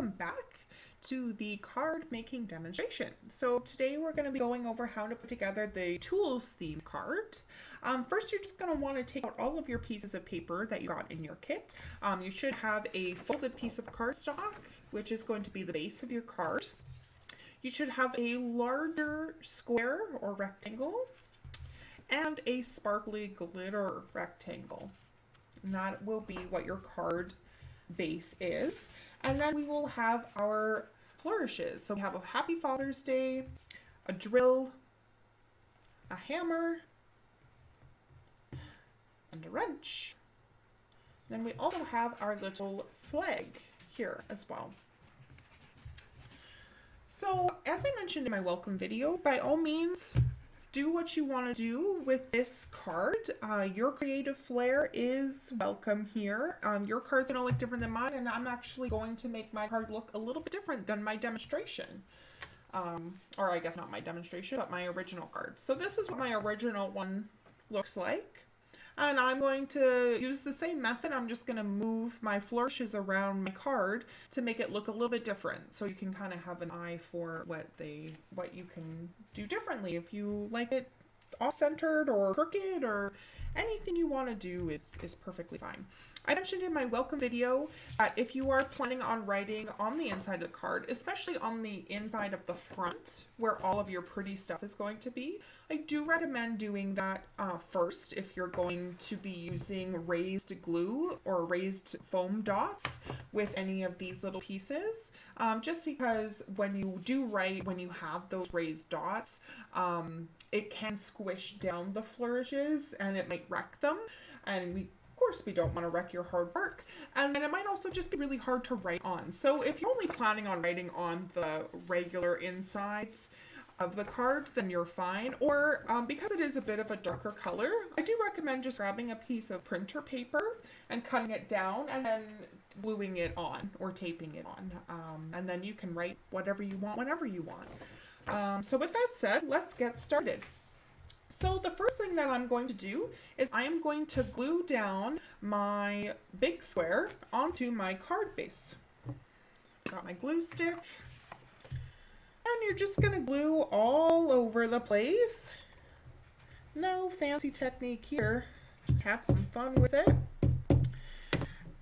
welcome back to the card making demonstration. So today we're going to be going over how to put together the tools theme card. First, you're just going to want to take out all of your pieces of paper that you got in your kit. You should have a folded piece of cardstock, which is going to be the base of your card. You should have a larger square or rectangle and a sparkly glitter rectangle. And that will be what your card base is. And then we will have our flourishes. So we have a Happy Father's Day, a drill, a hammer, and a wrench. Then we also have our little flag here as well. So as I mentioned in my welcome video, by all means, do what you want to do with this card. Your creative flair is welcome here. Your card's going to look different than mine, and I'm actually going to make my card look a little bit different than my demonstration. Or I guess not my demonstration, but my original card. So this is what my original one looks like. And I'm going to use the same method. I'm just going to move my flourishes around my card to make it look a little bit different. So you can kind of have an eye for what you can do differently. If you like it off-centered or crooked or anything you want to do is perfectly fine. I mentioned in my welcome video that if you are planning on writing on the inside of the card, especially on the inside of the front where all of your pretty stuff is going to be, I do recommend doing that first if you're going to be using raised glue or raised foam dots with any of these little pieces. Just because when you do write, when you have those raised dots, it can squish down the flourishes and it might wreck them. And of course, we don't want to wreck your hard work. And then it might also just be really hard to write on. So if you're only planning on writing on the regular insides of the card, then you're fine. Or because it is a bit of a darker color, I do recommend just grabbing a piece of printer paper and cutting it down and then gluing it on or taping it on. And then you can write whatever you want, whenever you want. So with that said, let's get started. So the first thing that I'm going to do is I am going to glue down my big square onto my card base. Got my glue stick. And you're just going to glue all over the place. No fancy technique here. Just have some fun with it.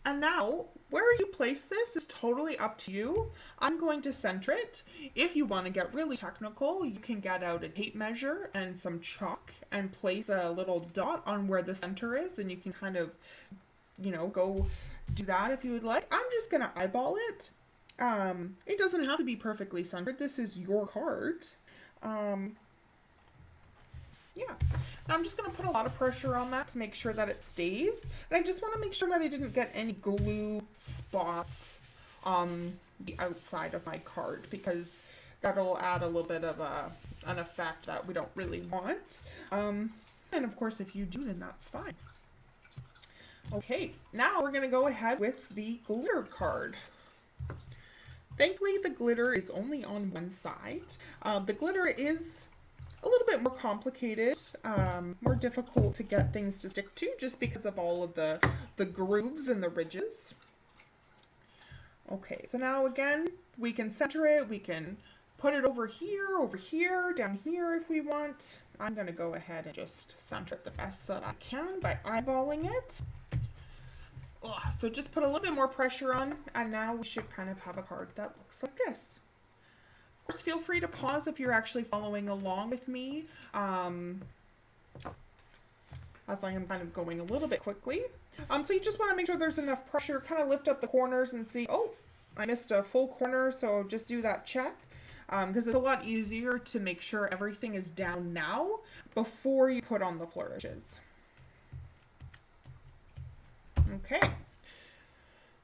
And now, where you place this is totally up to you. I'm going to center it. If you want to get really technical, you can get out a tape measure and some chalk and place a little dot on where the center is, and you can kind of, go do that if you would like. I'm just going to eyeball it. It doesn't have to be perfectly centered. This is your card. Yeah, and I'm just going to put a lot of pressure on that to make sure that it stays. And I just want to make sure that I didn't get any glue spots on the outside of my card, because that'll add a little bit of an effect that we don't really want. And of course, if you do, then that's fine. Okay, now we're going to go ahead with the glitter card. Thankfully, the glitter is only on one side. The glitter is a little bit more complicated, more difficult to get things to stick to just because of all of the grooves and the ridges. Okay, so now again, we can center it, we can put it over here, down here if we want. I'm going to go ahead and just center it the best that I can by eyeballing it. So just put a little bit more pressure on, and now we should kind of have a card that looks like this. Of course, feel free to pause if you're actually following along with me, as I am kind of going a little bit quickly. So you just want to make sure there's enough pressure, kind of lift up the corners and see, oh, I missed a full corner, so just do that check. Because it's a lot easier to make sure everything is down now before you put on the flourishes.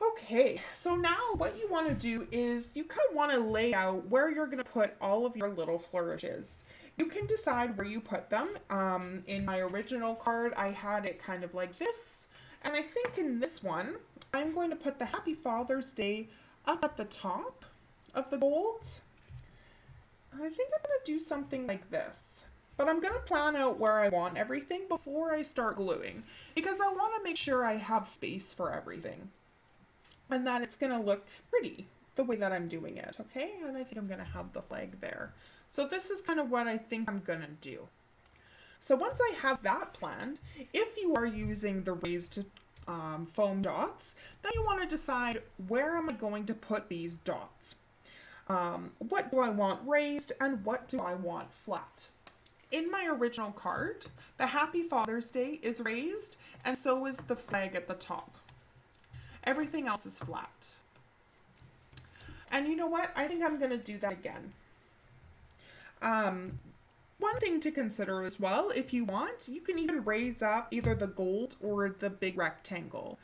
Okay, so now what you want to do is you kind of want to lay out where you're going to put all of your little flourishes. You can decide where you put them. In my original card, I had it kind of like this. And I think in this one, I'm going to put the Happy Father's Day up at the top of the gold. And I think I'm going to do something like this. But I'm going to plan out where I want everything before I start gluing, because I want to make sure I have space for everything and that it's going to look pretty. the way that I'm doing it, okay? And I think I'm gonna have the flag there. So this is kind of what I think I'm gonna do. So once I have that planned, if you are using the raised foam dots, then you want to decide, where am I going to put these dots? What do I want raised and what do I want flat? In my original card, the Happy Father's Day is raised and so is the flag at the top. Everything else is flat. And you know what? I think I'm going to do that again. One thing to consider as well, if you want, you can even raise up either the gold or the big rectangle,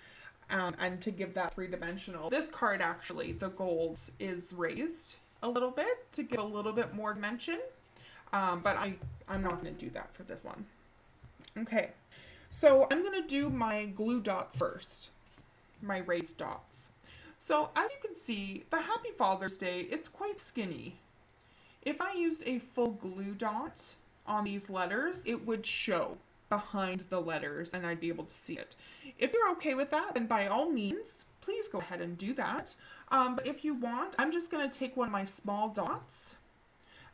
and to give that three-dimensional. This card actually, the gold is raised a little bit to give a little bit more dimension, but I'm not going to do that for this one. Okay, so I'm going to do my glue dots first, my raised dots. So as you can see, the Happy Father's Day, it's quite skinny. If I used a full glue dot on these letters, it would show behind the letters and I'd be able to see it. If you're okay with that, then by all means, please go ahead and do that. But if you want, I'm just going to take one of my small dots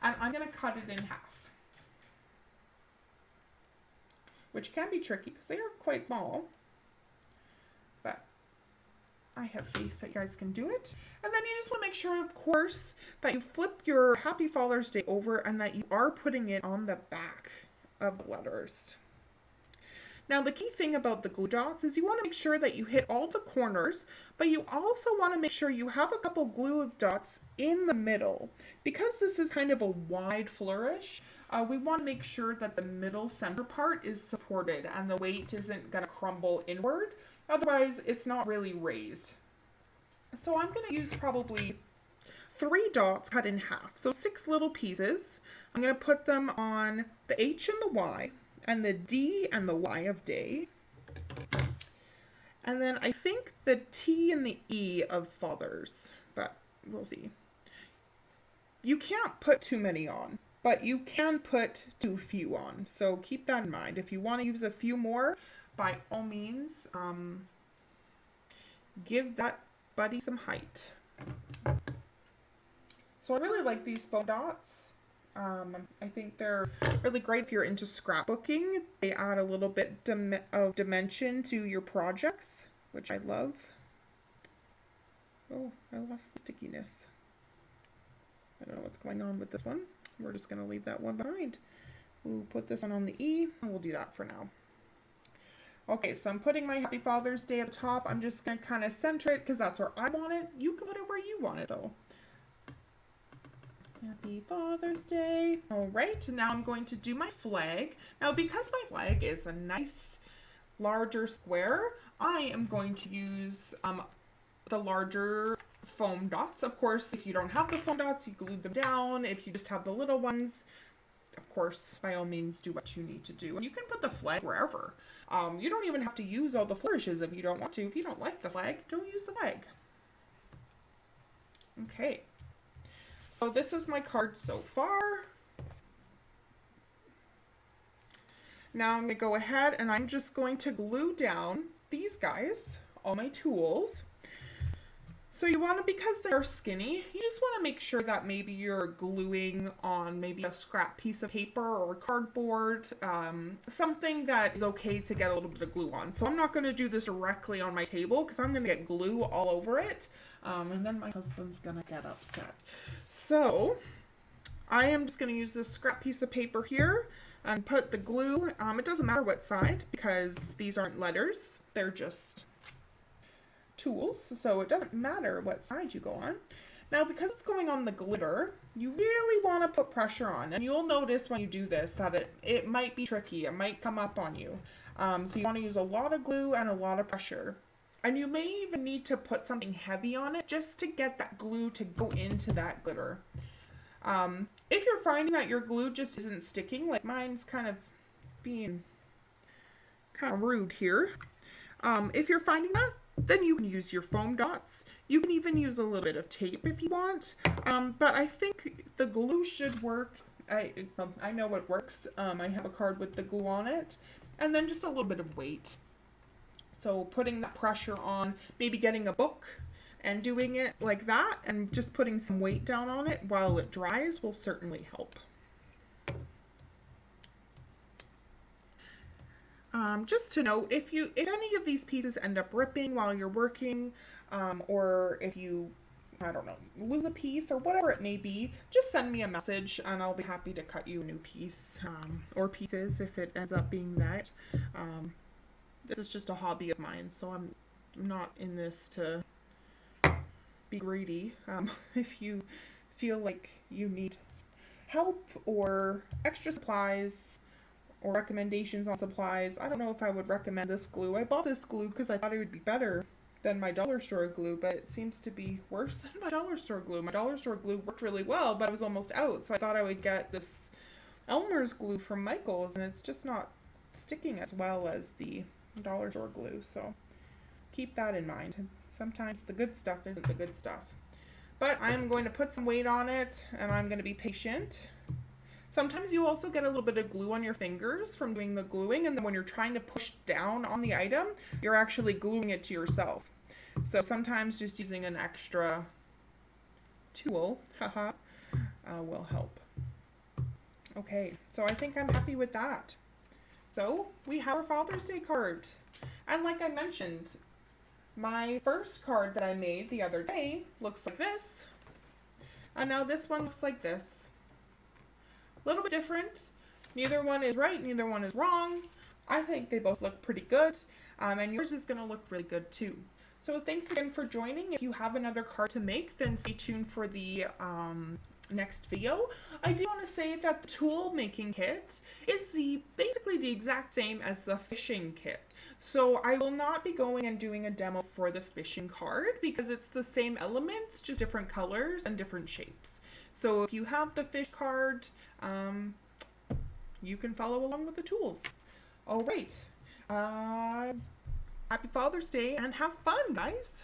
and I'm going to cut it in half. Which can be tricky because they are quite small. But I have faith that you guys can do it. And then you just want to make sure, of course, that you flip your Happy Father's Day over and that you are putting it on the back of the letters. Now, the key thing about the glue dots is you want to make sure that you hit all the corners, but you also want to make sure you have a couple glue dots in the middle. Because this is kind of a wide flourish, we want to make sure that the middle center part is supported and the weight isn't going to crumble inward. Otherwise, it's not really raised. So I'm going to use probably 3 dots cut in half. So 6 little pieces. I'm going to put them on the H and the Y, and the D and the Y of day. And then I think the T and the E of fathers, but we'll see. You can't put too many on, but you can put too few on. So keep that in mind. If you want to use a few more, by all means, give that buddy some height. So I really like these foam dots. I think they're really great if you're into scrapbooking. They add a little bit of dimension to your projects, which I love. Oh, I lost the stickiness. I don't know what's going on with this one. We're just going to leave that one behind. We'll put this one on the E, and we'll do that for now. Okay, so I'm putting my Happy Father's Day at the top. I'm just going to kind of center it because that's where I want it. You can put it where you want it, though. Happy Father's Day. All right, now I'm going to do my flag. Now, because my flag is a nice, larger square, I am going to use the larger foam dots. Of course, if you don't have the foam dots, you glue them down. If you just have the little ones, of course, by all means, do what you need to do. And you can put the flag wherever. You don't even have to use all the flourishes if you don't want to. If you don't like the flag, don't use the flag. Okay. So this is my card so far. Now I'm going to go ahead and I'm just going to glue down these guys, all my tools. So you want to, because they're skinny, you just want to make sure that maybe you're gluing on maybe a scrap piece of paper or cardboard, something that is okay to get a little bit of glue on. So I'm not going to do this directly on my table because I'm going to get glue all over it. And then my husband's going to get upset. So I am just going to use this scrap piece of paper here and put the glue. It doesn't matter what side because these aren't letters. They're just tools, so it doesn't matter what side you go on. Now, because it's going on the glitter, you really want to put pressure on, and you'll notice when you do this that it might be tricky. It might come up on you. So you want to use a lot of glue and a lot of pressure. And you may even need to put something heavy on it just to get that glue to go into that glitter. If you're finding that your glue just isn't sticking, like mine's kind of being kind of rude here. If you're finding that, then you can use your foam dots. You can even use a little bit of tape if you want. But I think the glue should work. I know it works. I have a card with the glue on it. And then just a little bit of weight. So putting that pressure on, maybe getting a book, And doing it like that and just putting some weight down on it while it dries will certainly help. Just to note, if any of these pieces end up ripping while you're working, or if you, I don't know, lose a piece or whatever it may be, just send me a message and I'll be happy to cut you a new piece, or pieces if it ends up being that. This is just a hobby of mine, so I'm not in this to be greedy. If you feel like you need help or extra supplies or recommendations on supplies, I don't know if I would recommend this glue. I bought this glue because I thought it would be better than my dollar store glue, but it seems to be worse than my dollar store glue. My dollar store glue worked really well, but it was almost out, so I thought I would get this Elmer's glue from Michael's, and it's just not sticking as well as the dollar store glue, so keep that in mind. Sometimes the good stuff isn't the good stuff. But I'm going to put some weight on it, and I'm going to be patient. Sometimes you also get a little bit of glue on your fingers from doing the gluing, and then when you're trying to push down on the item, you're actually gluing it to yourself. So sometimes just using an extra tool will help. Okay, so I think I'm happy with that. So we have our Father's Day card. And like I mentioned, my first card that I made the other day looks like this. And now this one looks like this. A little bit different. Neither one is right, neither one is wrong. I think they both look pretty good. And yours is going to look really good too. So thanks again for joining. If you have another card to make, then stay tuned for the next video. I do want to say that the tool making kit is basically the exact same as the fishing kit. So I will not be going and doing a demo for the fishing card because it's the same elements, just different colors and different shapes. So if you have the fish card, you can follow along with the tools. All right. Happy Father's Day and have fun, guys.